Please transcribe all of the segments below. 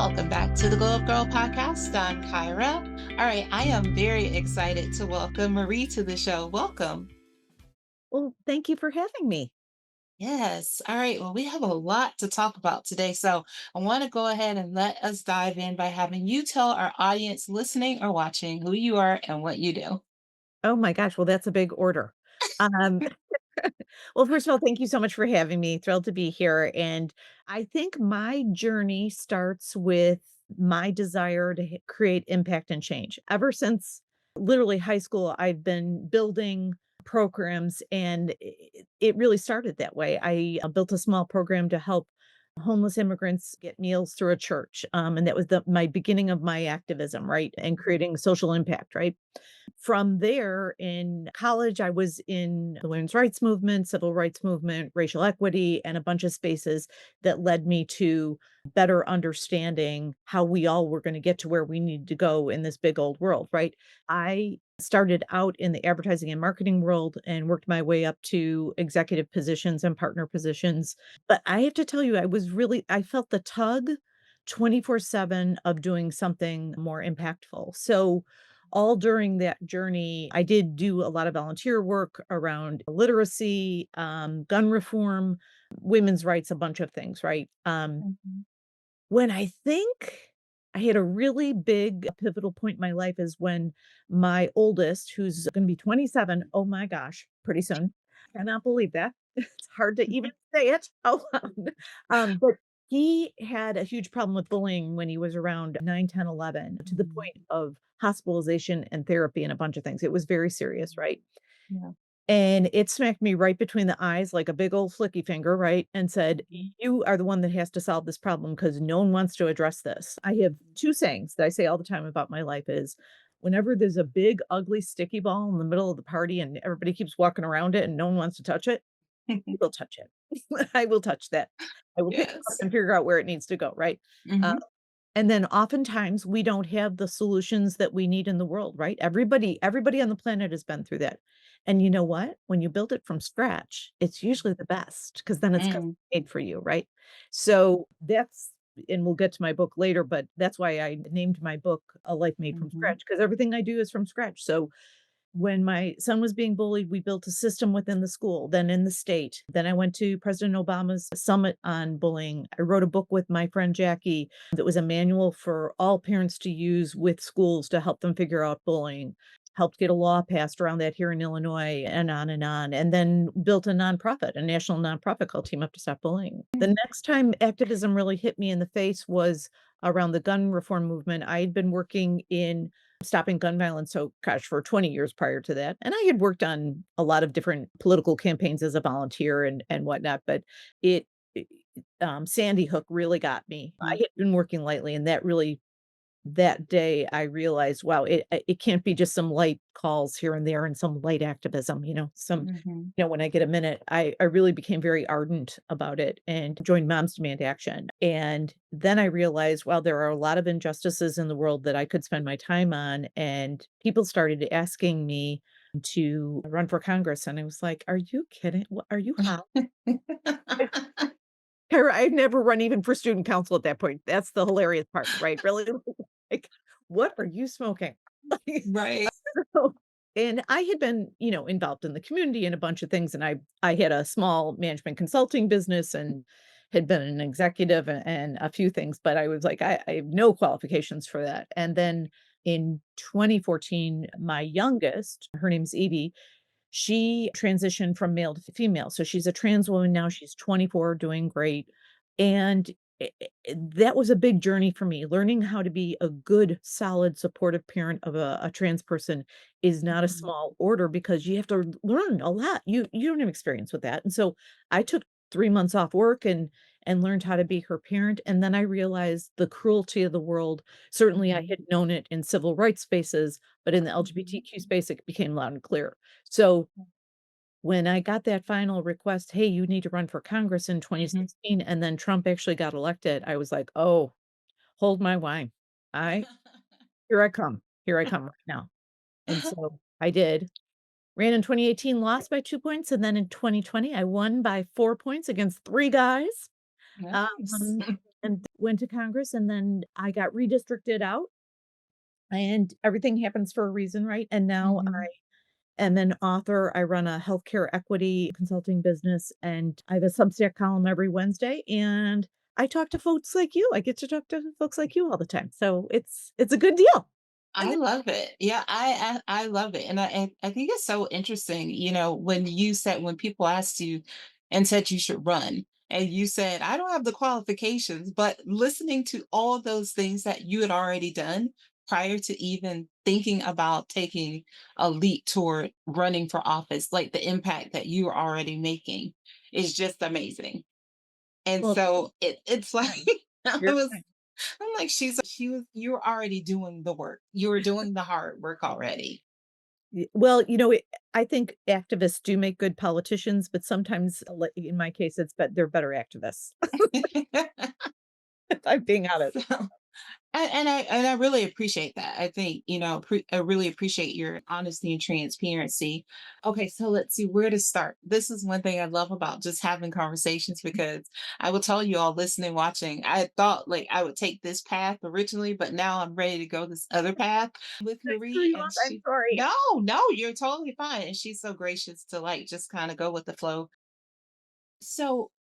Welcome back to the Glow Up Girl podcast. I'm Kyra. All right, I am very excited to welcome Marie to the show. Welcome. Well, thank you for having me. Yes. All right. Well, we have a lot to talk about today. So I want to go ahead and let us dive in by having you tell our audience listening or watching who you are and what you do. Oh my gosh, well, that's a big order. Um, well, first of all, thank you so much for having me. Thrilled to be here. And I think my journey starts with my desire to create impact and change. Ever since literally high school, I've been building programs, and it really started that way. I built a small program to help homeless immigrants get meals through a church. And that was my beginning of my activism, right? And creating social impact, right? From there, in college, I was in the women's rights movement, civil rights movement, racial equity, and a bunch of spaces that led me to better understanding how we all were going to get to where we need to go in this big old world, right? I started out in the advertising and marketing world and worked my way up to executive positions and partner positions. But I have to tell you, I felt the tug 24/7 of doing something more impactful. So, all during that journey, I did do a lot of volunteer work around literacy, gun reform, women's rights, a bunch of things, right? Mhm. When I think I hit a really big pivotal point in my life is when my oldest, who's going to be 27, oh my gosh, pretty soon. Cannot believe that. It's hard to even say it out loud. But he had a huge problem with bullying when he was around 9, 10, 11, to the Mhm. point of hospitalization and therapy and a bunch of things. It was very serious, right? Yeah. And it smacked me right between the eyes like a big old flicky finger, right? And said, Mhm. "You are the one that has to solve this problem because no one wants to address this." I have 2 sayings that I say all the time about my life is, whenever there's a big, ugly, sticky ball in the middle of the party and everybody keeps walking around it and no one wants to touch it, I will touch it. I will touch that. I will pick it up Yes. and figure out where it needs to go, right? Uh, Hmm. and then oftentimes we don't have the solutions that we need in the world, right? Everybody on the planet has been through that. And you know what? When you build it from scratch, it's usually the best because then it's custom Mm. made for you, right? So that's and we'll get to my book later, but that's why I named my book A Life Made from Mhm. Scratch, because everything I do is from scratch. So when my son was being bullied, we built a system within the school, then in the state. Then I went to President Obama's summit on bullying. I wrote a book with my friend Jackie that was a manual for all parents to use with schools to help them figure out bullying. Helped get a law passed around that here in Illinois, and on and on. And then built a nonprofit, a national nonprofit called Team Up to Stop Bullying. The Mm. next time activism really hit me in the face was around the gun reform movement. I had been working in stopping gun violence, so gosh, for 20 years prior to that. And I had worked on a lot of different political campaigns as a volunteer and whatnot, but it, it Sandy Hook really got me. I Mhm. had been working lightly, and that day I realized, wow, it can't be just some light calls here and there and some light activism, Mhm. when I get a minute, I really became very ardent about it and joined Moms Demand Action. And then I realized, well, there are a lot of injustices in the world that I could spend my time on. And people started asking me to run for Congress. And I was like, are you kidding? What, are you high? I'd never run even for student council at that point. That's the hilarious part, right? Really? Like, what are you smoking? Right. So and I had been, involved in the community and a bunch of things, and I had a small management consulting business and had been an executive and a few things, but I was like, I have no qualifications for that. And then in 2014, my youngest, her name's Evie, she transitioned from male to female. So she's a trans woman now. She's 24, doing great. And that was a big journey for me. Learning how to be a good, solid, supportive parent of a trans person is not a Mhm. small order because you have to learn a lot. You don't have experience with that. And so I took 3 months off work and learned how to be her parent. And then I realized the cruelty of the world. Certainly I Mhm. had known it in civil rights spaces, but in the Mhm. LGBTQ space, it became loud and clear. So when I got that final request, "Hey, you need to run for Congress in Mhm. 2016," and then Trump actually got elected, I was like, "Oh, hold my wine. I Here I come. Here I come right now." And so I did. Ran in 2018, lost by 2 points, and then in 2020, I won by 4 points against 3 guys. Um, Nice. and went to Congress, and then I got redistricted out, and everything happens for a reason, right? And now Mhm. am an author. I run a healthcare equity consulting business, and I have a Substack column every Wednesday, and I talk to folks like you. I get to talk to folks like you all the time. So it's a good deal. I love it. Yeah, I love it, and I think it's so interesting. When you said when people asked you and said you should run, and you said I don't have the qualifications, but listening to all those things that you had already done prior to even thinking about taking a leap toward running for office, like the impact that you are already making, is just amazing. And Well, so it's like I you're was fine. I'm like, you're already doing the work. You're doing the hard work already. Well, I think activists do make good politicians, but sometimes, like in my case, they're better activists. If I'm being honest. So, and I really appreciate that. I think, I really appreciate your honesty and transparency. Okay, so let's see where to start. This is one thing I love about just having conversations because I will tell you all listening, watching, I thought like I would take this path originally, but now I'm ready to go this other path with I screw Marie. you And up. I'm sorry. no, no, you're totally fine. And she's so gracious to like just kind of go with the flow. So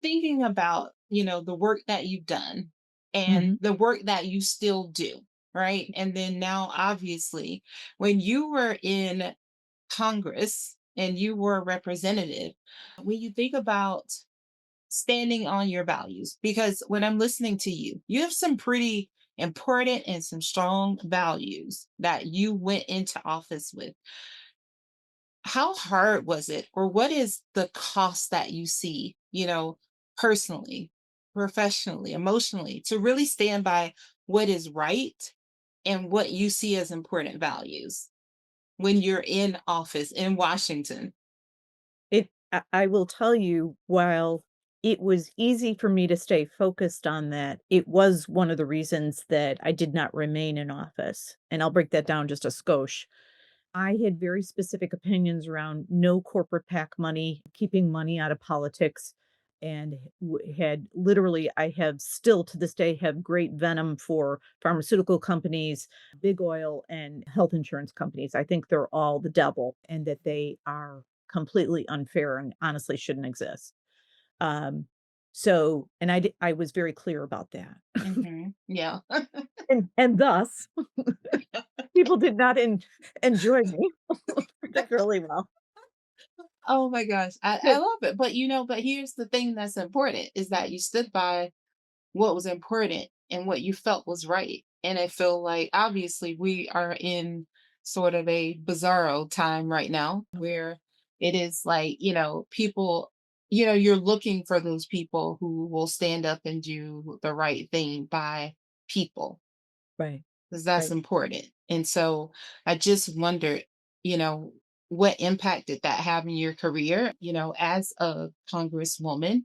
thinking about, the work that you've done and Mhm. the work that you still do, right? And then now, obviously, when you were in Congress and you were a representative, when you think about standing on your values, because when I'm listening to you, you have some pretty important and some strong values that you went into office with. How hard was it, or what is the cost that you see, personally, professionally, emotionally, to really stand by what is right and what you see as important values when you're in office in Washington? I will tell you, while it was easy for me to stay focused on that, it was one of the reasons that I did not remain in office, and I'll break that down just a skosh. I had very specific opinions around no corporate PAC money, keeping money out of politics, and had literally, I have still to this day have great venom for pharmaceutical companies, big oil, and health insurance companies. I think they're all the devil and that they are completely unfair and honestly shouldn't exist. Um, and I was very clear about that. Yeah. And thus, people did not enjoy me particularly well. Oh my gosh. I love it. But here's the thing that's important is that you stood by what was important and what you felt was right. And I feel like obviously we are in sort of a bizarro time right now where it is like, people, you're looking for those people who will stand up and do the right thing by people Right, because that's right. important. And so I just wondered, you know, what impact did that have in your career, as a congresswoman?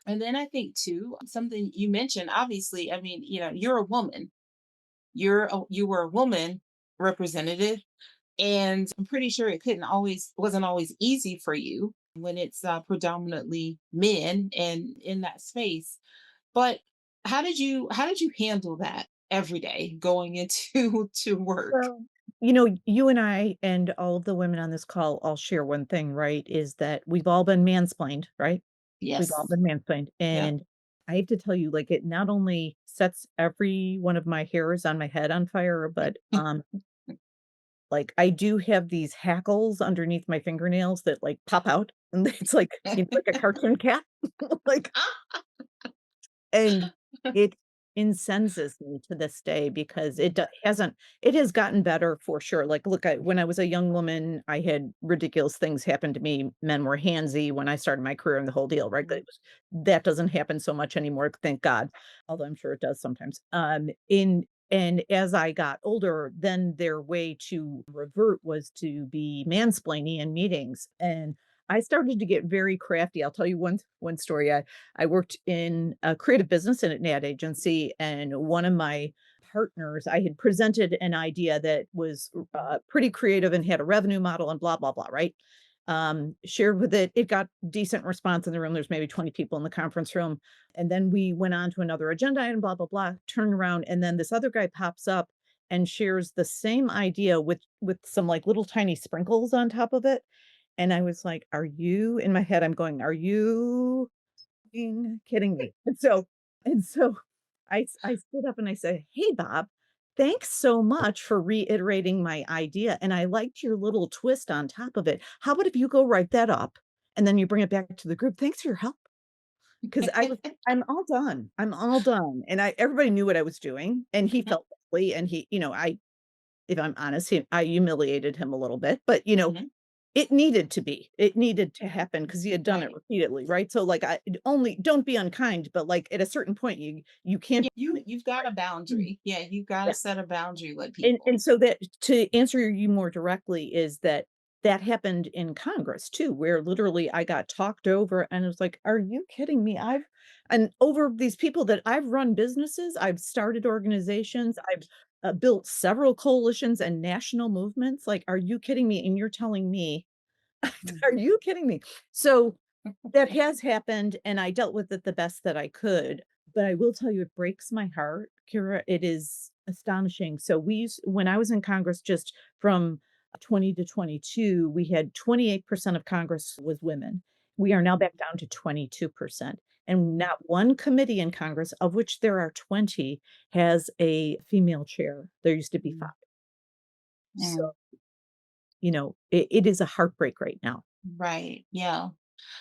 And then I think too, something you mentioned, obviously, I mean, you're a woman. You were a woman representative, and I'm pretty sure it wasn't always easy for you when it's predominantly men and in that space. But how did you handle that every day going into to work? Well, you and I and all of the women on this call all share one thing, right? Is that we've all been mansplained, right? We've all Yes. been mansplained. Yeah. And I have to tell you, like, it not only sets every one of my hairs on my head on fire, but like I do have these hackles underneath my fingernails that like pop out. And it's like, like a cartoon cat. Like And it incenses me to this day because it has gotten better for sure. Like, look, when I was a young woman, I had ridiculous things happen to me. Men were handsy when I started my career and the whole deal, right? That doesn't happen so much anymore, thank God. Although I'm sure it does sometimes. In And as I got older, then their way to revert was to be mansplaining in meetings. And I started to get very crafty. I'll tell you one story. I worked in a creative business in an ad agency, and one of my partners, I had presented an idea that was pretty creative and had a revenue model and blah, blah, blah, right? shared with it. It got decent response in the room. There's maybe 20 people in the conference room. And then we went on to another agenda item, blah, blah, blah, turn around. And then this other guy pops up and shares the same idea with some like little tiny sprinkles on top of it. And I was like, are you in my head? I'm going, are you kidding me? And so I stood up and I said, "Hey, Bob, thanks so much for reiterating my idea, and I liked your little twist on top of it. How about if you go write that up, and then you bring it back to the group? Thanks for your help." 'Cause I'm all done. I'm all done, and I everybody knew what I was doing, and he Mhm, felt badly, and if I'm honest, I humiliated him a little bit, but, mhm. it needed to be. It needed to happen because he had done it Right. repeatedly, right? So, like, I only don't be unkind, but, like, at a certain point, you can't Yeah, you've got a Mm. boundary. Yeah, you've gotta Yeah, set a boundary with and people. so that to answer you more directly is that that happened in Congress too, where literally I got talked over and it was like, "Are you kidding me?" I've and over these people that I've run businesses, I've started organizations, I've, built several coalitions and national movements, like, "Are you kidding me?" And you're telling me are Mhm. you kidding me? So, that has happened, and I dealt with it the best that I could, but I will tell you it breaks my heart, Kira, it is astonishing. So, we used when I was in Congress just from 20 to 22, we had 28% of Congress was women. We are now back down to 22%, and not one committee in Congress, of which there are 20, has a female chair. There used to be 5. Mhm. So, Yeah. it is a heartbreak right now. Right. Yeah.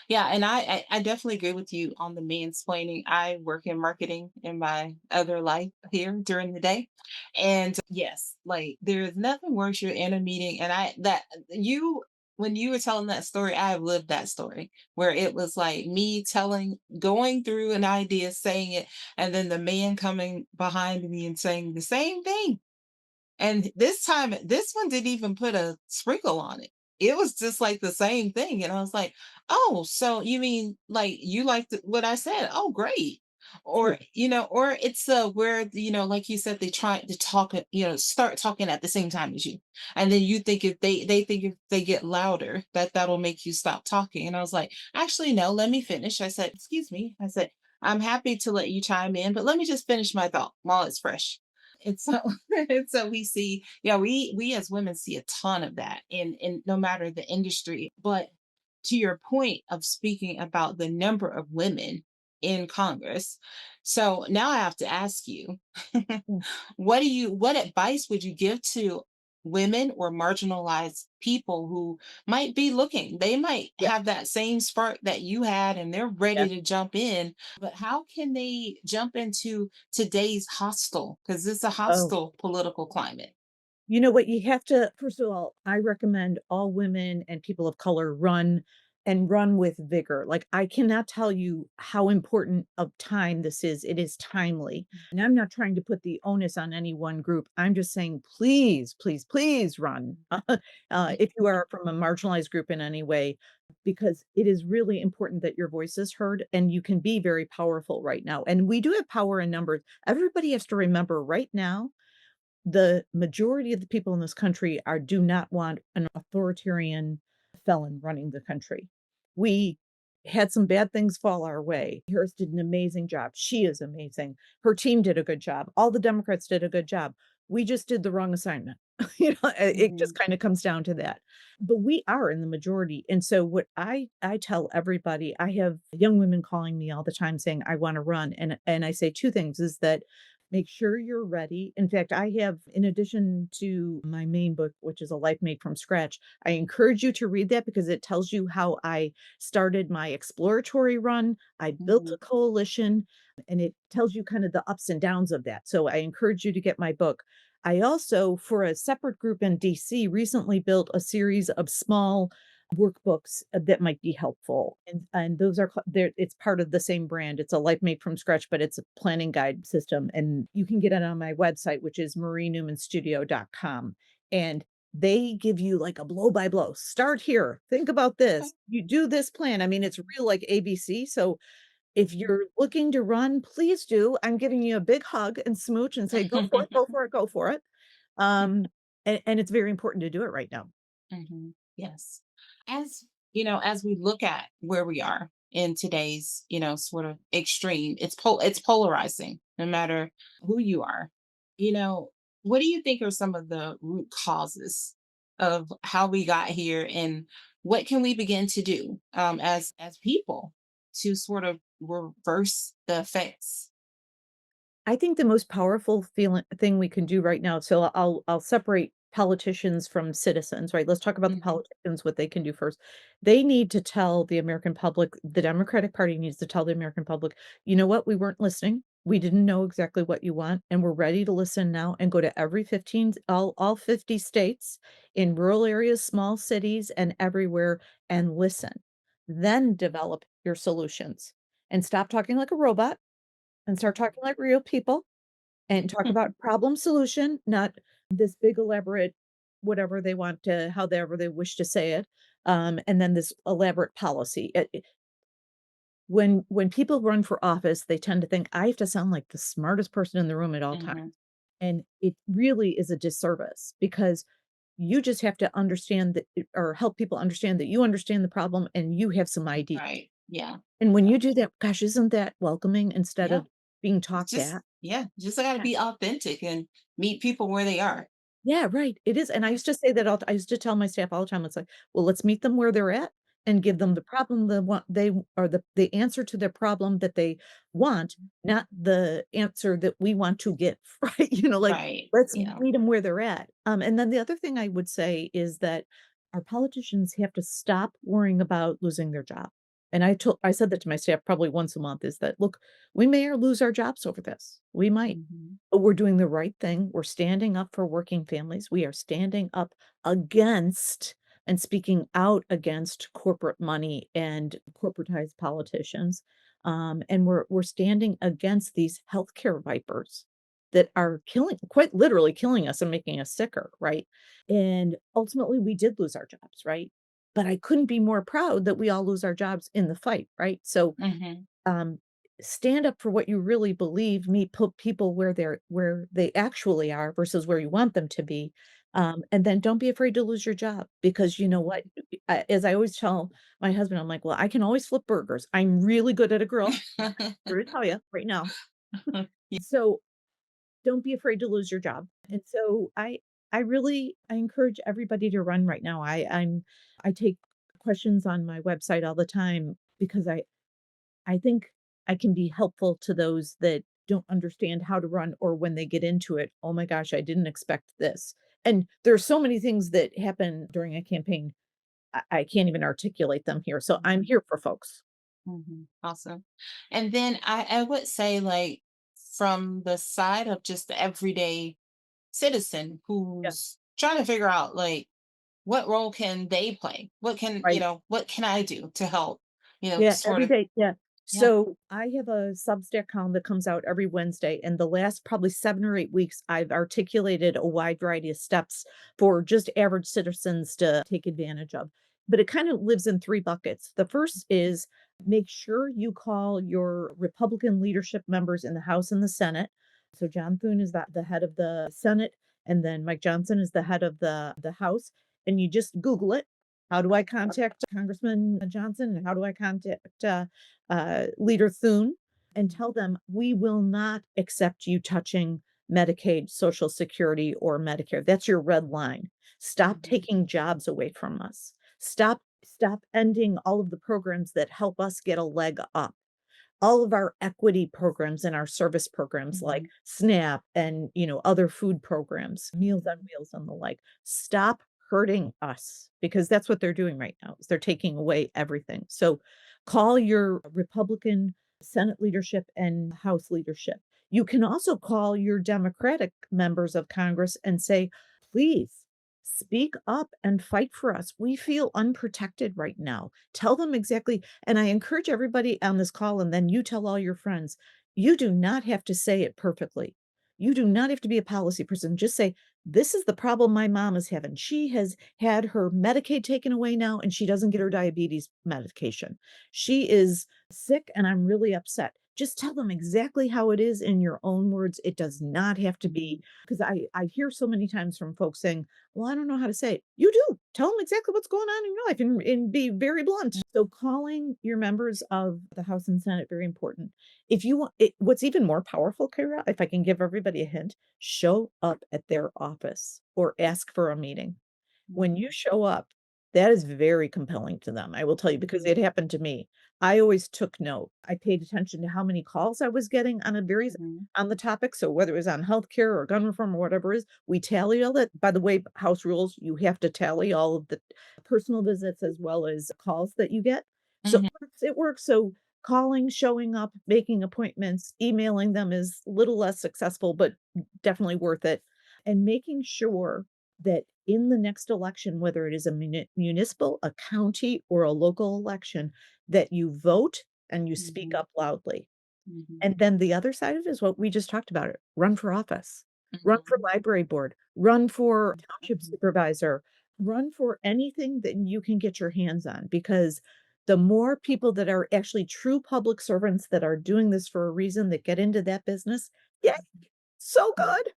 Yeah, and I definitely agree with you on the mansplaining. I work in marketing in my other life here during the day. And yes, like there's nothing worse. You're in a meeting and I that you when you were telling that story, I have lived that story where it was like me going through an idea, saying it, and then the man coming behind me and saying the same thing. And this time, this one didn't even put a sprinkle on it. It was just like the same thing. And I was like, oh, so you mean like you liked what I said? Oh, great. Yeah. Or it's where, like you said, they try to talk, start talking at the same time as you. And then you think if they think if they get louder, that'll make you stop talking. And I was like, actually, no, let me finish. I said, excuse me. I said, I'm happy to let you chime in, but let me just finish my thought while it's fresh. And so and so we see, yeah, we as women see a ton of that in no matter the industry. But to your point of speaking about the number of women in Congress, so now I have to ask you, Mm. what advice would you give to women or marginalized people who might be looking? They might Yeah. have that same spark that you had and they're Yeah. ready to jump in, but how can they jump into today's hostile, because it's a Oh. hostile political climate? You know what? You have to first of all, I recommend all women and people of color run and run with vigor. Like, I cannot tell you how important of time this is. It is timely. And I'm not trying to put the onus on any one group. I'm just saying, please, please, please run if you are from a marginalized group in any way, because it is really important that your voice is heard and you can be very powerful right now. And we do have power in numbers. Everybody has to remember right now the majority of the people in this country are do not want an authoritarian felon running the country. We had some bad things fall our way. Harris did an amazing job. She is amazing. Her team did a good job. All the Democrats did a good job. We just did the wrong assignment. It just Mhm, kind of comes down to that. But we are in the majority. And so what I tell everybody, I have young women calling me all the time saying I want to run and I say two things is that make sure you're ready. In fact, I have, in addition to my main book, which is A Life Made from Scratch, I encourage you to read that because it tells you how I started my exploratory run. I built mhm, a coalition and it tells you kind of the ups and downs of that. So I encourage you to get my book. I also, for a separate group in DC, recently built a series of small workbooks that might be helpful. And those are there it's part of the same brand. It's a life made from scratch, but it's a planning guide system. And you can get it on my website, which is marienewmanstudio.com. And they give you like a blow by blow. Start here. Think about okay, this. You do this plan. I mean, it's real like ABC. So if mhm. you're looking to run, please do. I'm giving you a big hug and smooch and say, go for it, go for it, go for it. Um, and it's very important to do it right now. Mhm. Yes. As as we look at where we are in today's, sort of extreme, it's polarizing no matter who you are. You know, what do you think are some of the root causes of how we got here, and what can we begin to do as people to sort of reverse the effects? I think the most powerful feeling thing we can do right now, so I'll separate politicians from citizens, right? Let's talk about the Hmm. politicians, what they can do first. They need to tell the American public, the Democratic Party needs to tell the American public, you know what, we weren't listening. We didn't know exactly what you want, and we're ready to listen now and go to every 15, all 50 states in rural areas, small cities, and everywhere and listen. Then develop your solutions and stop talking like a robot and start talking like real people and talk about problem solution, not this big elaborate whatever they want to however they wish to say it, and then this elaborate policy. When people run for office, they tend to think, "I have to sound like the smartest person in the room at all times," Hmm. and it really is a disservice because you just have to understand that or help people understand that you understand the problem and you have some ideas. Right. Yeah. And when Yeah. you do that, gosh, isn't that welcoming instead Yeah. of being It's talked just at? yeah, just got to be authentic and meet people where they are. Yeah, right, it is, and I used to say that I used to tell my staff all the time, it's like, "Well, let's meet them where they're at and give them the problem they want they or the answer to their problem that they want, not the answer that we want to get," right? Like, Right. let's Yeah. meet them where they're at, and then the other thing I would say is that our politicians have to stop worrying about losing their job, and I said that to my staff probably once a month, is that, "Look, we may or lose our jobs over this, we might. Hmm. But we're doing the right thing. We're standing up for working families. We are standing up against and speaking out against corporate money and corporatized politicians. And we're standing against these healthcare vipers that are killing, quite literally killing us and making us sicker, right? And ultimately, we did lose our jobs, right? But I couldn't be more proud that we all lose our jobs in the fight, right? So Hmm. um, stand up for what you really believe, meet people where they actually are versus where you want them to be, and then don't be afraid to lose your job because you know what? As I always tell my husband, I'm like, "Well, I can always flip burgers. I'm really good at a grill. Here to tell you right now." So don't be afraid to lose your job. And so I encourage everybody to run right now. I take questions on my website all the time because I think I can be helpful to those that don't understand how to run or when they get into it, "Oh my gosh, I didn't expect this." And there are so many things that happen during a campaign, I can't even articulate them here. So I'm here for folks. Awesome. And then I would say, like, from the side of just the everyday citizen Yeah, who's trying to figure out, like, what role can they play? right. What can I do to help, Yeah, sort every of, day, yeah. yeah. So, I have a Substack column that comes out every Wednesday, and the last probably 7 or 8 weeks, I've articulated a wide variety of steps for just average citizens to take advantage of. But it kind of lives in 3 buckets. The first is make sure you call your Republican leadership members in the House and the Senate. So, John Thune is the head of the Senate, and then Mike Johnson is the head of the House, and you just Google it. How do I contact Congressman Johnson? And how do I contact Leader Thune? And tell them we will not accept you touching Medicaid, Social Security, or Medicare. That's your red line. Stop Mhm. taking jobs away from us. Stop ending all of the programs that help us get a leg up, all of our equity programs and our service programs like Mhm. SNAP and, other food programs, Meals on Mhm. Wheels and the like. Stop hurting us because that's what they're doing right now. Is they're taking away everything. So call your Republican Senate leadership and House leadership. You can also call your Democratic members of Congress and say, please speak up and fight for us. We feel unprotected right now. Tell them exactly, and I encourage everybody on this call, and then you tell all your friends, you do not have to say it perfectly. You do not have to be a policy person. Just say, this is the problem my mom is having. She has had her Medicaid taken away now, and she doesn't get her diabetes medication. She is sick, and I'm really upset. Just tell them exactly how it is in your own words. It does not have to Mhm. be because I hear so many times from folks saying, well, I don't know how to say it. You do. tell them exactly what's going on in your life and be very blunt. So calling your members of the House and Senate, very important. If you want it, what's even more powerful, Kara, if I can give everybody a hint, show up at their office or ask for a meeting. When you Mhm, show up, that is very compelling to them, I will tell you, because mhm, it happened to me. I always took note. I paid attention to how many calls I was getting on a very mhm, on the topic, so whether it was on healthcare or gun reform or whatever it is, we tally all that. By the way, house rules, you have to tally all of the personal visits as well as calls that you get. So mhm, it works. So calling, showing up, making appointments, emailing them is a little less successful, but definitely worth it. And making sure that in the next election, whether it is a municipal, a county, or a local election, that you vote and you speak mhm, up loudly. mhm, And then the other side of it is what we just talked about, it, run for office, run for mhm, library board, run for township mhm. supervisor, run for anything that you can get your hands on, because the more people that are actually true public servants that are doing this for a reason that get into that business, yeah, so good.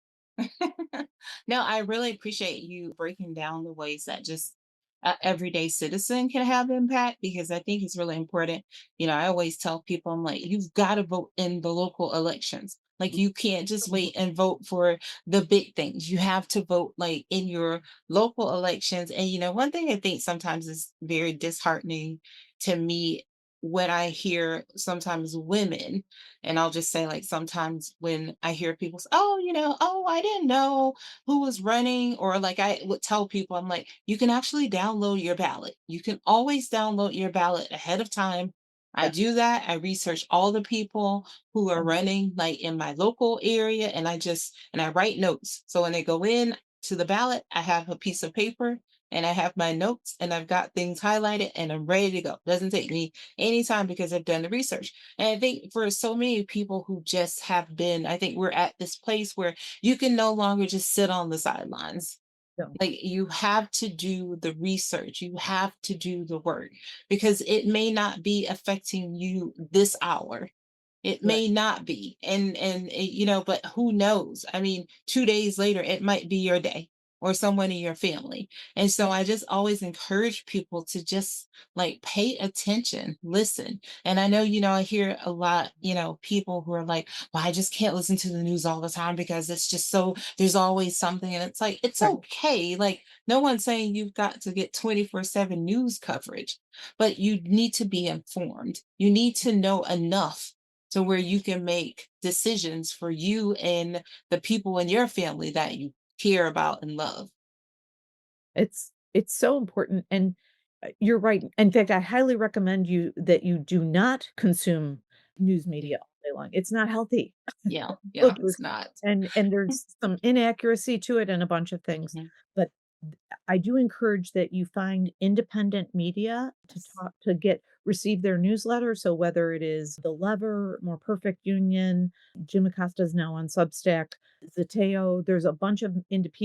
No, I really appreciate you breaking down the ways that just a everyday citizen can have impact because I think it's really important. I always tell people, I'm like, you've got to vote in the local elections. Like, you can't just wait and vote for the big things. You have to vote like in your local elections. And one thing I think sometimes is very disheartening to me when I hear sometimes women, and I'll just say, like, sometimes when I hear people say, oh, oh, I didn't know who was running, or like I would tell people, I'm like, you can actually download your ballot. You can always download your ballot ahead of time. I Yeah. do that. I research all the people who are running like in my local area, and I write notes. So when they go in to the ballot, I have a piece of paper and I have my notes and I've got things highlighted and I'm ready to go. Doesn't take me any time because I've done the research. And I think for so many people who just have been, I think we're at this place where you can no longer just sit on the sidelines. So Like, you have to do the research, you have to do the work because it may not be affecting you this hour. It right. may not be. But who knows? I mean, 2 days later, it might be your day or someone in your family. And so I just always encourage people to just like pay attention, listen. And I know, I hear a lot, people who are like, well, I just can't listen to the news all the time because it's just so, there's always something. And it's like, it's Right. okay. Like, no one's saying you've got to get 24/7 news coverage, but you need to be informed. You need to know enough to where you can make decisions for you and the people in your family that you care about and love. It's so important, and, you're right. In fact, I highly recommend you that you do not consume news Mhm. media all day long. It's not healthy. Yeah, yeah, Look, it's not. there's some inaccuracy to it and a bunch of things, Mhm. but I do encourage that you find independent media to Yes. talk to get receive their newsletter. So whether it is The Lever, More Perfect Union, Jim Acosta is now on Substack, Zateo, there's a bunch of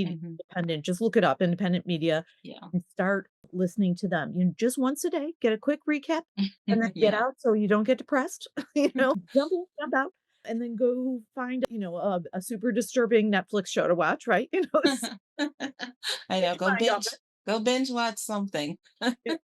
Mhm. independent, just look it up, independent media, Yeah. and start listening to them. Just once a day, get a quick recap, and then get Yeah. out so you don't get depressed, jump in, jump out, and then go find, a super disturbing Netflix show to watch, right? I Get know. your mind off it. Go binge watch something. Yeah.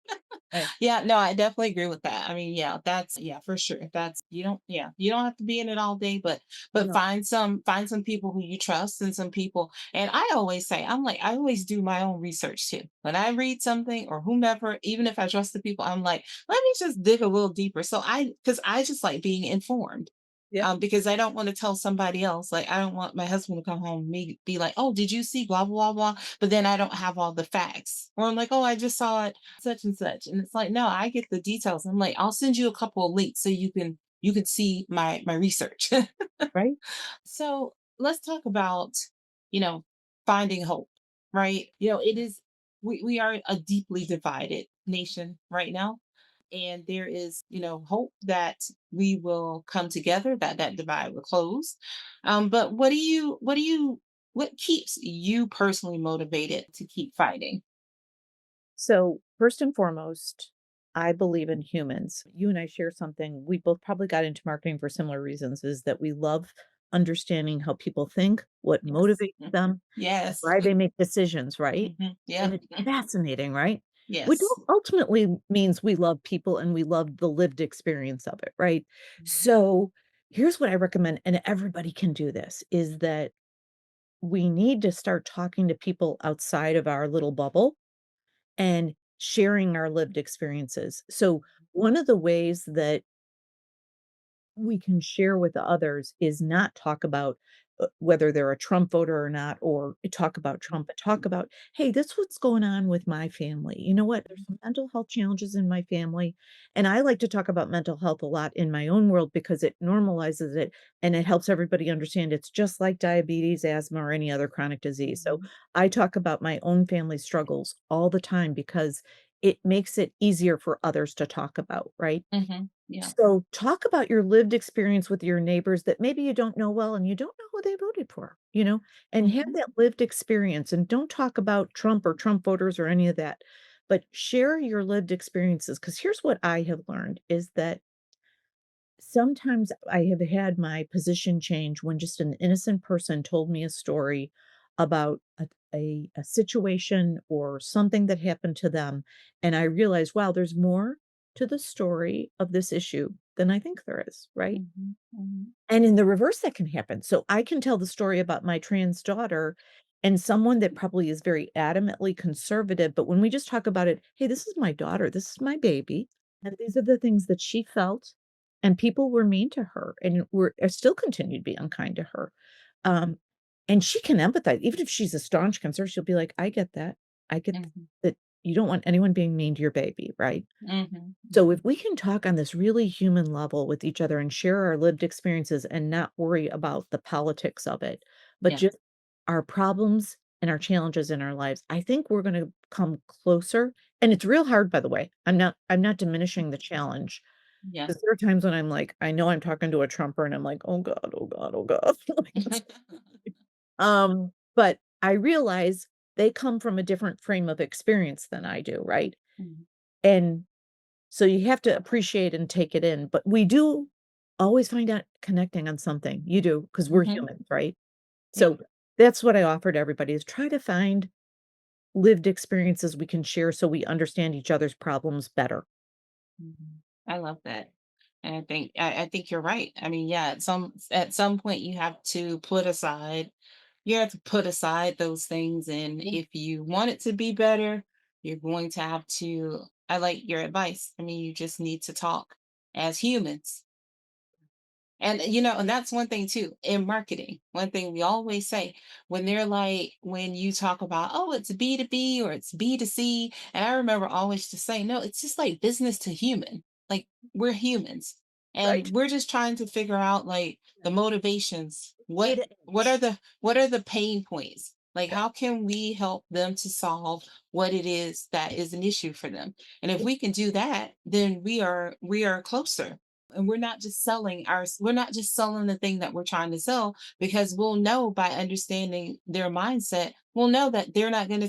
Hey, Yeah, no, I definitely agree with that. I mean, yeah, that's yeah, for sure. That's you don't yeah, you don't have to be in it all day, but no. find some people who you trust and some people. And I always say, I'm like, I always do my own research too. When I read something or whomever, even if I trust the people, I'm like, let me just dig a little deeper. Because I just like being informed. Yeah, Because I don't want to tell somebody else. Like, I don't want my husband to come home and me be like, oh, did you see blah blah blah? But then I don't have all the facts. Or I'm like, oh, I just saw it such and such. And it's like, no, I get the details. I'm like, I'll send you a couple of links so you can see my research. right? So let's talk about, you know, finding hope, right? It is we are a deeply divided nation right now. And there is, hope that we will come together, that divide will close. But what keeps you personally motivated to keep fighting? So, first and foremost, I believe in humans. You and I share something. We both probably got into marketing for similar reasons, is that we love understanding how people think, what Yes. motivates them, Yes. why they make decisions, right? Yeah. And it's fascinating, right? Which Yes. ultimately means we love people and we love the lived experience of it, right? So here's what I recommend, and everybody can do this, is that we need to start talking to people outside of our little bubble and sharing our lived experiences. So one of the ways that we can share with others is not talk about whether they're a Trump voter or not, or talk about Trump, but talk about, hey, this what's going on with my family. You know what? There's some mental health challenges in my family. And I like to talk about mental health a lot in my own world because it normalizes it and it helps everybody understand it's just like diabetes, asthma, or any other chronic disease. So Mhm. I talk about my own family struggles all the time because it makes it easier for others to talk about, right? Yeah. So, talk about your lived experience with your neighbors that maybe you don't know well and you don't know who they voted for, and have Mhm. that lived experience. And don't talk about Trump or Trump voters or any of that, but share your lived experiences. Because here's what I have learned is that sometimes I have had my position change when just an innocent person told me a story about a situation or something that happened to them. And I realized, wow, there's more to the story of this issue than I think there is, right? Mhm. Mhm. And in the reverse, that can happen. So I can tell the story about my trans daughter and someone that probably is very adamantly conservative. But when we just talk about it, hey, this is my daughter, this is my baby, and these are the things that she felt, and people were mean to her and were still continue to be unkind to her. Um, and she can empathize, even if she's a staunch conservative, she'll be like, I get that. I get Mhm. that you don't want anyone being mean to your baby, right? Mhm. So if we can talk on this really human level with each other and share our lived experiences and not worry about the politics of it, but Yeah. just our problems and our challenges in our lives, I think we're going to come closer. And it's real hard, by the way. I'm not diminishing the challenge. Yeah. Because there are times when I'm like, I know I'm talking to a Trumper and I'm like, oh God, oh God, oh God. But I realize they come from a different frame of experience than I do, right? Mhm. And so you have to appreciate and take it in, but we do always find out connecting on something. You do, because 'cause we're Mhm. humans, right? Yeah. So that's what I offer to everybody is try to find lived experiences we can share so we understand each other's problems better. Mhm. I love that. And I think you're right. I mean, yeah, at some point you have to put aside those things, and Yeah. if you want it to be better, you're going to have to I like your advice. I mean, you just need to talk as humans. And and that's one thing too in marketing. One thing we always say when you talk about, oh, it's B2B or it's B2C, and I remember always to say, no, it's just like business to human. Like we're humans. Right. And we're just trying to figure out like the motivations. Data edge. What are the pain points? Like Yep. how can we help them to solve what it is that is an issue for them? And if Yep. we can do that, then we are closer, and we're not just selling the thing that we're trying to sell, because we'll know by understanding their mindset, we'll know that they're not going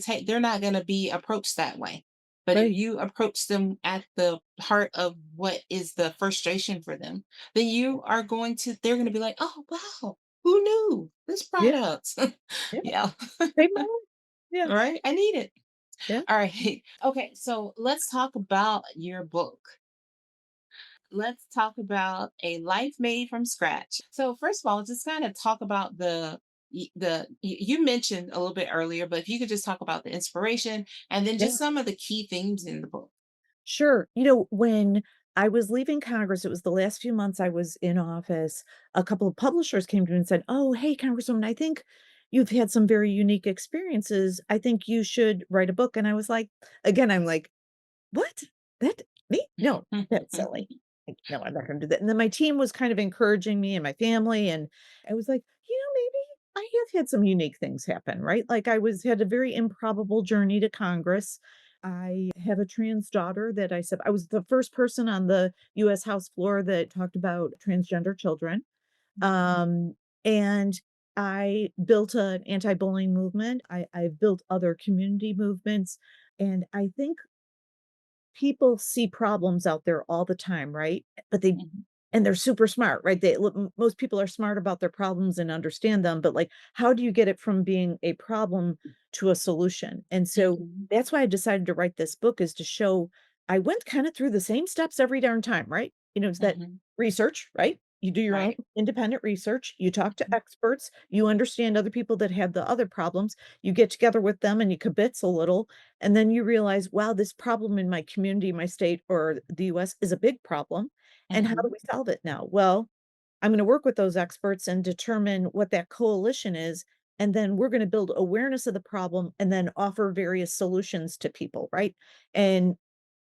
to be approached that way. But if Right. you approach them at the heart of what is the frustration for them, then they're going to be like, oh wow, who knew this Yeah. product? Yeah. Yeah. Same moment. Yeah. Right, I need it. Yeah. All right. Okay, so let's talk about your book. Let's talk about A Life Made from Scratch. So first of all, just kind of talk about you mentioned a little bit earlier, but if you could just talk about the inspiration and then Yeah. just some of the key themes in the book. Sure. When I was leaving Congress, it was the last few months I was in office, a couple of publishers came to me and said, "Oh, hey, Congresswoman, I think you've had some very unique experiences. I think you should write a book." And I was like, again, I'm like, "What? That me? No, that's silly. Like, no, I'm not gonna do that." And then my team was kind of encouraging me and my family, and I was like, maybe I have had some unique things happen, right? Like had a very improbable journey to Congress. I have a trans daughter that I said I was the first person on the US House floor that talked about transgender children. Um, and I built an anti-bullying movement. I've built other community movements. And I think people see problems out there all the time, right? But they Mhm. and they're super smart, right? Most people are smart about their problems and understand them, but like, how do you get it from being a problem to a solution? And so Mhm. that's why I decided to write this book is to show I went kind of through the same steps every darn time, right? It's that Mhm. research, right? You do your own Right. independent research, you talk to Mhm. experts, you understand other people that have the other problems, you get together with them and you kibitz a little, and then you realize, wow, this problem in my community, my state, or the US is a big problem. And how do Mhm. we solve it now? Well, I'm going to work with those experts and determine what that coalition is. And then we're going to build awareness of the problem and then offer various solutions to people, right? And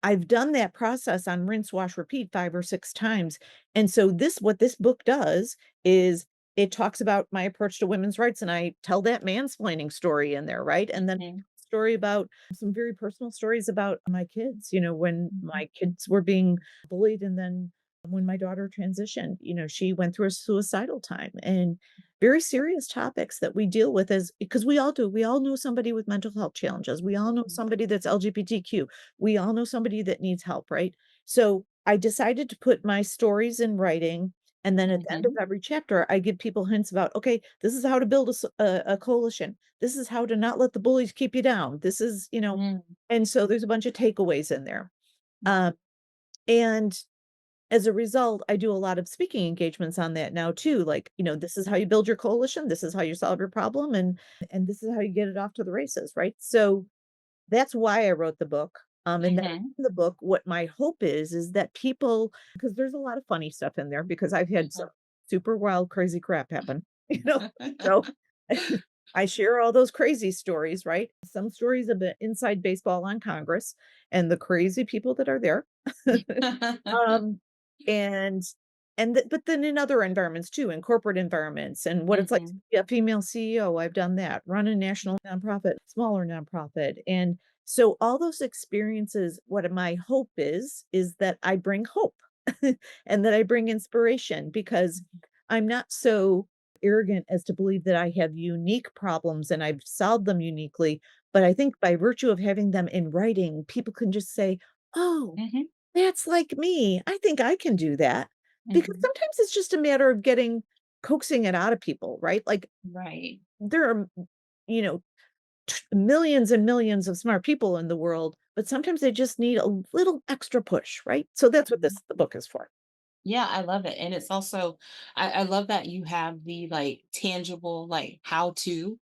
I've done that process on rinse, wash, repeat 5 or 6 times, and so what this book does is it talks about my approach to women's rights, and I tell that mansplaining story in there, right? And then Mhm. story about some very personal stories about my kids, when Mhm. my kids were being bullied, and then when my daughter transitioned, she went through a suicidal time, and very serious topics that we deal with as because we all do. We all know somebody with mental health challenges. We all know Mhm. somebody that's LGBTQ. We all know somebody that needs help, right? So I decided to put my stories in writing. And then at the end of Mhm. every chapter, I give people hints about, okay, this is how to build a coalition. This is how to not let the bullies keep you down. This is, Mhm. and so there's a bunch of takeaways in there. Mhm. Um, and as a result, I do a lot of speaking engagements on that now too. Like, this is how you build your coalition. This is how you solve your problem. And this is how you get it off to the races, right? So that's why I wrote the book, and then Mhm. in the book, what my hope is that people because there's a lot of funny stuff in there because I've had some super wild, crazy crap happen, so I share all those crazy stories, right? Some stories of the inside baseball on Congress and the crazy people that are there. Um, and but then in other environments too, in corporate environments and what it's like to Mhm. be a female CEO, I've done that, run a national nonprofit, smaller nonprofit. And so all those experiences, what my hope is that I bring hope and that I bring inspiration because I'm not so arrogant as to believe that I have unique problems and I've solved them uniquely. But I think by virtue of having them in writing, people can just say, oh, Mhm. that's like me. I think I can do that. Because Mhm. sometimes it's just a matter of coaxing it out of people, right? Like Right. there are, you know, millions and millions of smart people in the world, but sometimes they just need a little extra push, right? So that's what the book is for. Yeah, I love it. And it's also, I love that you have the like tangible, like how to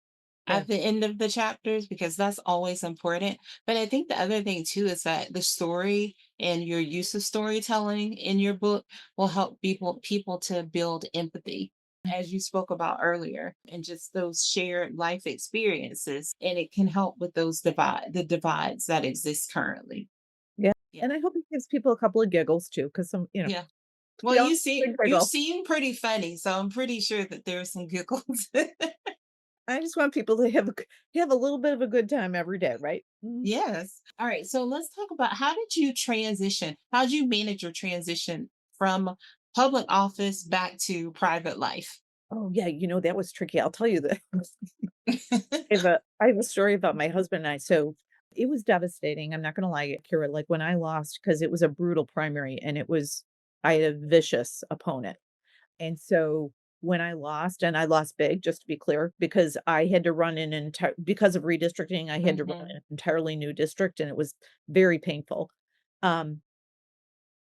Yeah. at the end of the chapters, because that's always important. But I think the other thing too is that the story and your use of storytelling in your book will help people to build empathy, as you spoke about earlier, and just those shared life experiences. And it can help with the divides that exist currently. Yeah. Yeah. And I hope it gives people a couple of giggles too, because Yeah. Well, we all need a you giggle. seem pretty funny, so I'm pretty sure that there's some giggles. I just want people to have a little bit of a good time every day, right? Mhm. Yes. All right. So let's talk about how did you transition? How did you manage your transition from public office back to private life? Oh yeah, that was tricky. I'll tell you that. I have a story about my husband and I. So it was devastating. I'm not gonna lie, Kira. Like when I lost, because it was a brutal primary and I had a vicious opponent. And so when I lost, and I lost big, just to be clear, because I had to run an entire because of redistricting, I had to run Mhm. an entirely new district and it was very painful. Um,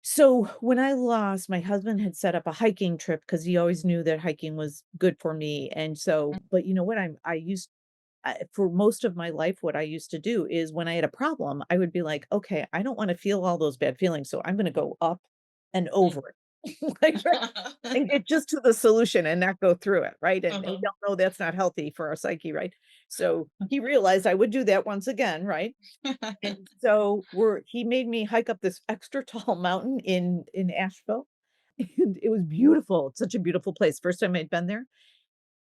so when I lost, my husband had set up a hiking trip because he always knew that hiking was good for me. And so, but you know what? For most of my life, what I used to do is when I had a problem, I would be like, okay, I don't want to feel all those bad feelings. So I'm going to go up and over it. Like, right? And get just to the solution and not go through it. Right. And we Mhm. all know that's not healthy for our psyche. Right. So he realized I would do that once again. Right. And so he made me hike up this extra tall mountain in Asheville. And it was beautiful. It's such a beautiful place. First time I'd been there.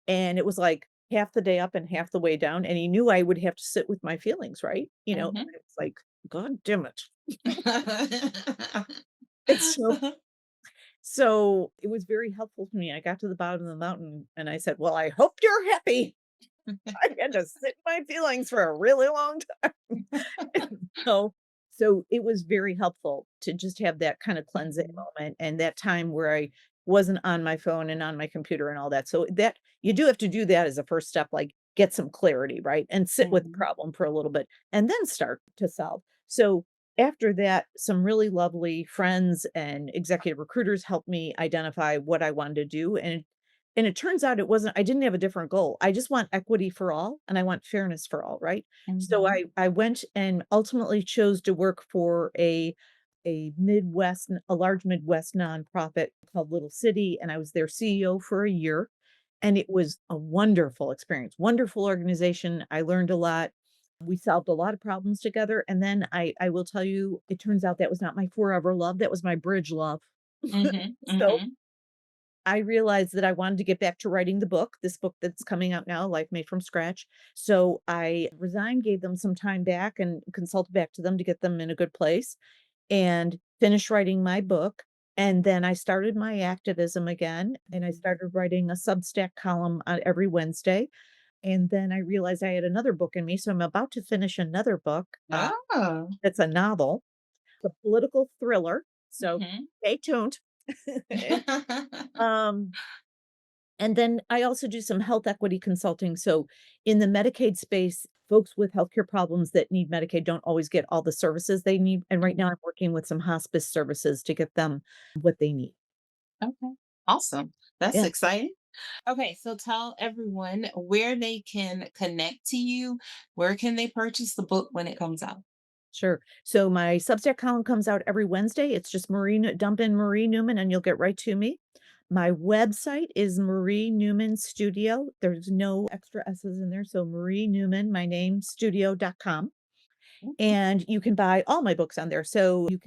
And it was like half the day up and half the way down, and he knew I would have to sit with my feelings, right? Mhm. And it's like, God damn it. And so it was very helpful to me. I got to the bottom of the mountain and I said, well, I hope you're happy. I had to sit in my feelings for a really long time. So So it was very helpful to just have that kind of cleansing Mhm, moment and that time where I wasn't on my phone and on my computer and all that. So that you do have to do that as a first step, like get some clarity, right? And sit with the mhm, problem for a little bit and then start to solve. So after that, some really lovely friends and executive recruiters helped me identify what I wanted to do. And it turns out it wasn't, I didn't have a different goal. I just want equity for all and I want fairness for all, right? So mhm, I went and ultimately chose to work for a large Midwest nonprofit called Little City, and I was their CEO for a year, and it was a wonderful experience, wonderful organization. I learned a lot. We solved a lot of problems together, and then I will tell you, it turns out that was not my forever love, that was my bridge love. mhm, So mhm, I realized that I wanted to get back to writing the book, this book that's coming out now, Life Made from Scratch. So I resigned, gave them some time back and consulted back to them to get them in a good place and finished writing my book. And then I started my activism again and I mhm. started writing a Substack column on every Wednesday. And then I realized I had another book in me. So I'm about to finish another book. Oh. It's a novel, it's a political thriller. So Mhm. stay tuned. um, And then I also do some health equity consulting. So in the Medicaid space, folks with healthcare problems that need Medicaid don't always get all the services they need. And right now I'm Mhm. working with some hospice services to get them what they need. Okay. Awesome. That's Yeah, exciting. Okay, so tell everyone where they can connect to you. Where can they purchase the book when it comes out? sure. So my Substack column comes out every Wednesday. It's just dump in Marie Newman and you'll get right to me. My website is Marie Newman Studio. There's no extra S's in there. So Marie Newman, my name, studio.com. Mhm. And you can buy all my books on there. So you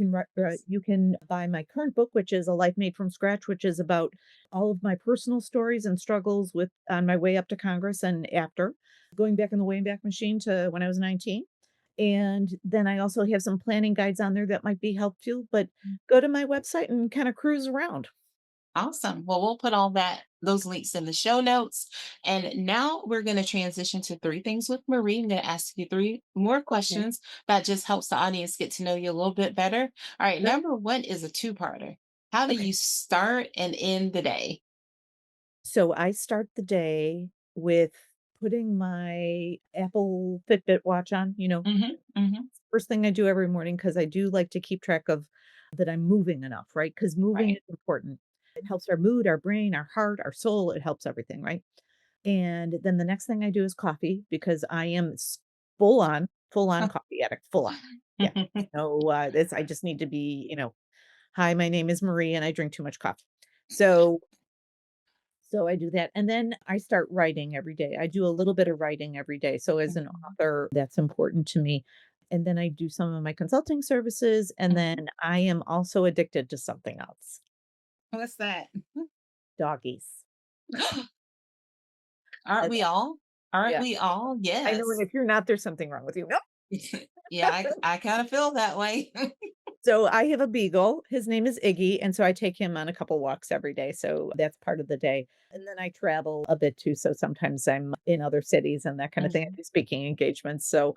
can buy my current book, which is A Life Made from Scratch, which is about all of my personal stories and struggles with on my way up to Congress and after, going back in the Wayback Machine to when I was 19. And then I also have some planning guides on there that might be helpful. But go to my website and kind of cruise around. Awesome. Well, we'll put all those links in the show notes. And now we're going to transition to three things with Marie. I'm going to ask you three more Okay. questions that just helps the audience get to know you a little bit better. All right. Sure. Number one is a two-parter. How do Okay. you start and end the day? So I start the day with putting my Apple Fitbit watch on, Hmm. Hmm. first thing I do every morning because I do like to keep track of that I'm moving enough, right? Because moving Right. is important. It helps our mood, our brain, our heart, our soul. It helps everything, right? And then the next thing I do is coffee because I am full on coffee addict, full on. Yeah. No, this I just need to be, hi, my name is Marie and I drink too much coffee. So I do that, and then I start writing every day. I do a little bit of writing every day. So as an Mhm, author, that's important to me. And then I do some of my consulting services, and mhm. then I am also addicted to something else, What's that? doggies. Aren't And we all? Aren't yeah, we all? I know, and Yes. if you're not, there's something wrong with you. No. Yeah, I kind of feel that way. So I have a beagle. His name is Iggy, and so I take him on a couple walks every day. So that's part of the day. And then I travel a bit too. So sometimes I'm in other cities and that kind of thing. I Mhm, do speaking engagements. So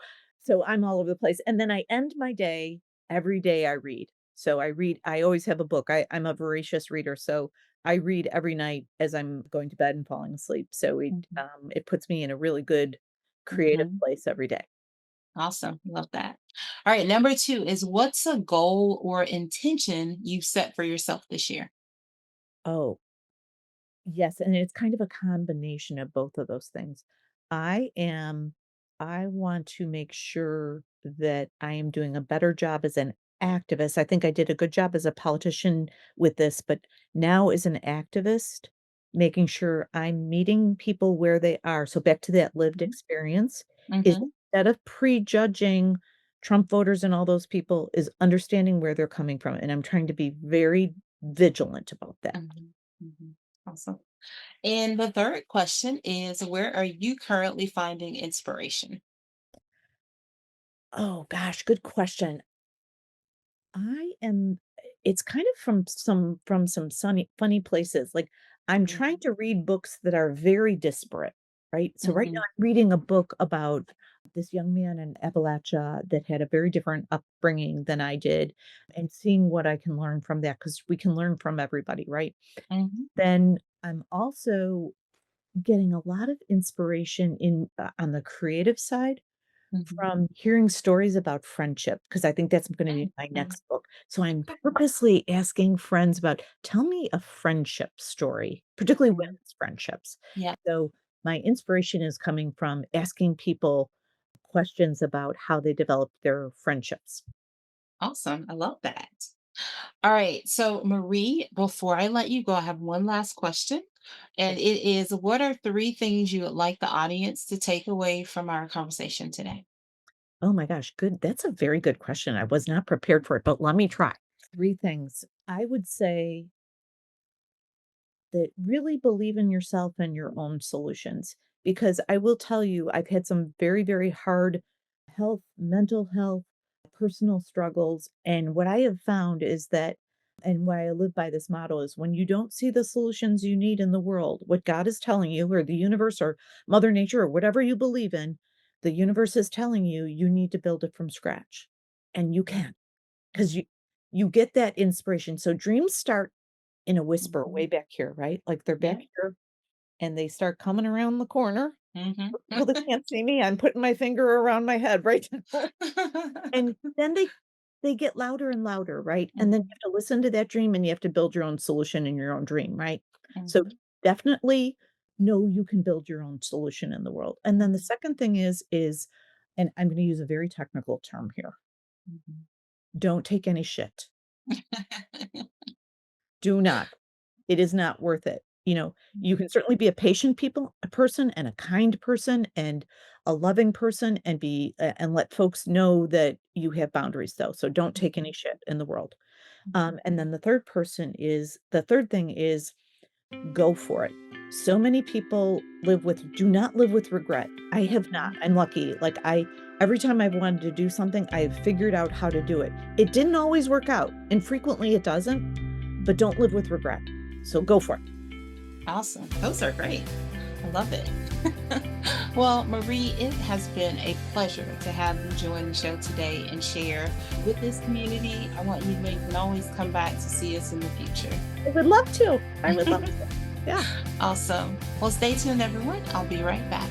I'm all over the place. And then I end my day every day I read. So I always have a book. I'm a voracious reader. So I read every night as I'm going to bed and falling asleep. So mhm, it puts me in a really good creative mhm. place every day. Awesome. Love that. All right. Number two is what's a goal or intention you've set for yourself this year? Oh, yes, and it's kind of a combination of both of those things. I am I want to make sure that I am doing a better job as an activist. I think I did a good job as a politician with this, but now as an activist, making sure I'm meeting people where they are. So back to that lived Mhm, experience is mhm, instead of prejudging Trump voters and all those people, is understanding where they're coming from. And I'm trying to be very vigilant about that. mhm, mhm. Awesome. And the third question is where are you currently finding inspiration? Oh gosh, good question. I am it's kind of from some sunny funny places. Like I'm trying Mhm, to read books that are very disparate, right? So right now mhm, I'm reading a book about this young man in Appalachia that had a very different upbringing than I did, and seeing what I can learn from that because we can learn from everybody, right? Mhm, Then I'm also getting a lot of inspiration on the creative side mhm. from hearing stories about friendship, because I think that's gonna be my Mm. next book. So I'm purposely asking friends about, "Tell me a friendship story," particularly Mhm. women's friendships. Yeah, So my inspiration is coming from asking people questions about how they developed their friendships. awesome. I love that. All right. So, Marie, before I let you go, I have one last question. And it is, what are three things you would like the audience to take away from our conversation today? Oh my gosh, good. That's a very good question. I was not prepared for it, but let me try. 3 things. I would say that really believe in yourself and your own solutions. Because I will tell you, I've had some very, very hard mental health, personal struggles. And what I have found is that, and why I live by this motto is when you don't see the solutions you need in the world, what God is telling you, or the universe, or Mother Nature, or whatever you believe in, the universe is telling you you need to build it from scratch. And you can, because you get that inspiration. So dreams start in a whisper Mhm. way back here, right? Like they're back Yeah. here and they start coming around the corner. Mhm. For people that can't see me, I'm putting my finger around my head right now. And then they get louder and louder, right? And then you Mhm. have to listen to that dream and you have to build your own solution in your own dream, right? So Mhm. definitely know you can build your own solution in the world. And then the second thing is, and I'm going to use a very technical term here. Mhm. Don't take any shit. Do not. It is not worth it. You can Mhm. certainly be a person and a kind person and a loving person and and let folks know that you have boundaries though. So don't take any Mhm. shit in the world. Mhm. And then the third thing is go for it. So many people do not live with regret. I have not. Mhm. I'm lucky. Every time I've wanted to do something, I've figured out how to do it. It didn't always work out, and frequently it doesn't, but don't live with regret. So go for it. Awesome. Those are great. I love it. Well, Marie, it has been a pleasure to have you join the show today and share with this community. I want you to know you can always come back to see us in the future. I would love to. I would love to. Yeah. Awesome. Well, stay tuned, everyone. I'll be right back.